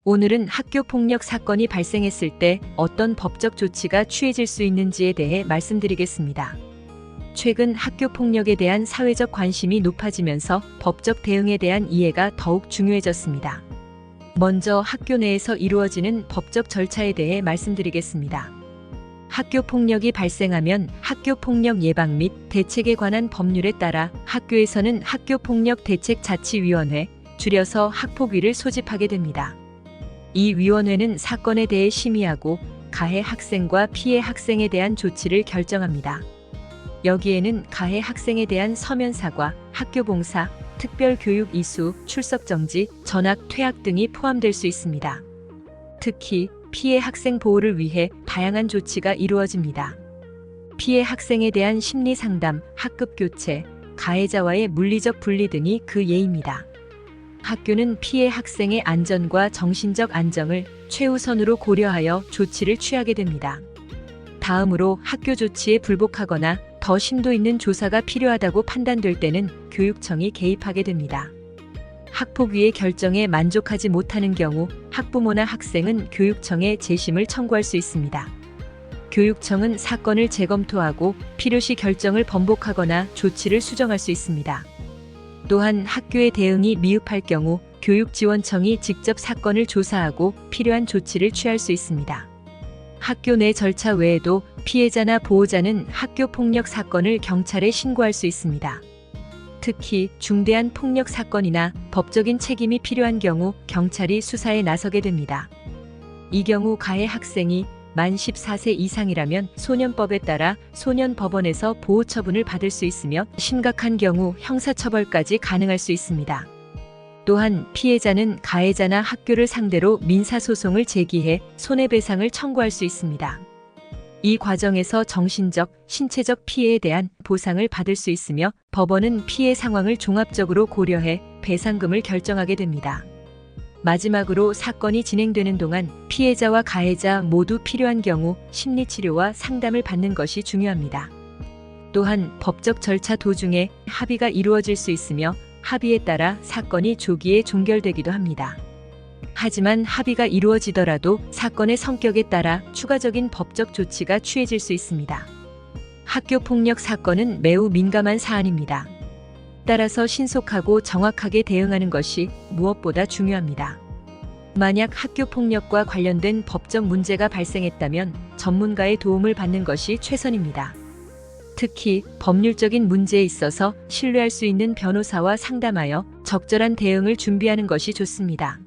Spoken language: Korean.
오늘은 학교 폭력 사건이 발생했을 때 어떤 법적 조치가 취해질 수 있는지에 대해 말씀드리겠습니다. 최근 학교 폭력에 대한 사회적 관심이 높아지면서 법적 대응에 대한 이해가 더욱 중요해졌습니다. 먼저 학교 내에서 이루어지는 법적 절차에 대해 말씀드리겠습니다. 학교 폭력이 발생하면 학교 폭력 예방 및 대책에 관한 법률에 따라 학교에서는 학교 폭력 대책 자치위원회, 줄여서 학폭위를 소집하게 됩니다. 이 위원회는 사건에 대해 심의하고 가해 학생과 피해 학생에 대한 조치를 결정합니다. 여기에는 가해 학생에 대한 서면 사과, 학교 봉사, 특별 교육 이수, 출석 정지, 전학, 퇴학 등이 포함될 수 있습니다. 특히 피해 학생 보호를 위해 다양한 조치가 이루어집니다. 피해 학생에 대한 심리 상담, 학급 교체, 가해자와의 물리적 분리 등이 그 예입니다. 학교는 피해 학생의 안전과 정신적 안정을 최우선으로 고려하여 조치를 취하게 됩니다. 다음으로 학교 조치에 불복하거나 더 심도 있는 조사가 필요하다고 판단될 때는 교육청이 개입하게 됩니다. 학폭위의 결정에 만족하지 못하는 경우 학부모나 학생은 교육청에 재심을 청구할 수 있습니다. 교육청은 사건을 재검토하고 필요시 결정을 번복하거나 조치를 수정할 수 있습니다. 또한 학교의 대응이 미흡할 경우 교육지원청이 직접 사건을 조사하고 필요한 조치를 취할 수 있습니다. 학교 내 절차 외에도 피해자나 보호자는 학교 폭력 사건을 경찰에 신고할 수 있습니다. 특히 중대한 폭력 사건이나 법적인 책임이 필요한 경우 경찰이 수사에 나서게 됩니다. 이 경우 가해 학생이 만 14세 이상이라면 소년법에 따라 소년법원에서 보호처분을 받을 수 있으며 심각한 경우 형사처벌까지 가능할 수 있습니다. 또한 피해자는 가해자나 학교를 상대로 민사소송을 제기해 손해배상을 청구할 수 있습니다. 이 과정에서 정신적, 신체적 피해에 대한 보상을 받을 수 있으며 법원은 피해 상황을 종합적으로 고려해 배상금을 결정하게 됩니다. 마지막으로 사건이 진행되는 동안 피해자와 가해자 모두 필요한 경우 심리치료와 상담을 받는 것이 중요합니다. 또한 법적 절차 도중에 합의가 이루어질 수 있으며 합의에 따라 사건이 조기에 종결되기도 합니다. 하지만 합의가 이루어지더라도 사건의 성격에 따라 추가적인 법적 조치가 취해질 수 있습니다. 학교 폭력 사건은 매우 민감한 사안입니다. 따라서 신속하고 정확하게 대응하는 것이 무엇보다 중요합니다. 만약 학교 폭력과 관련된 법적 문제가 발생했다면 전문가의 도움을 받는 것이 최선입니다. 특히 법률적인 문제에 있어서 신뢰할 수 있는 변호사와 상담하여 적절한 대응을 준비하는 것이 좋습니다.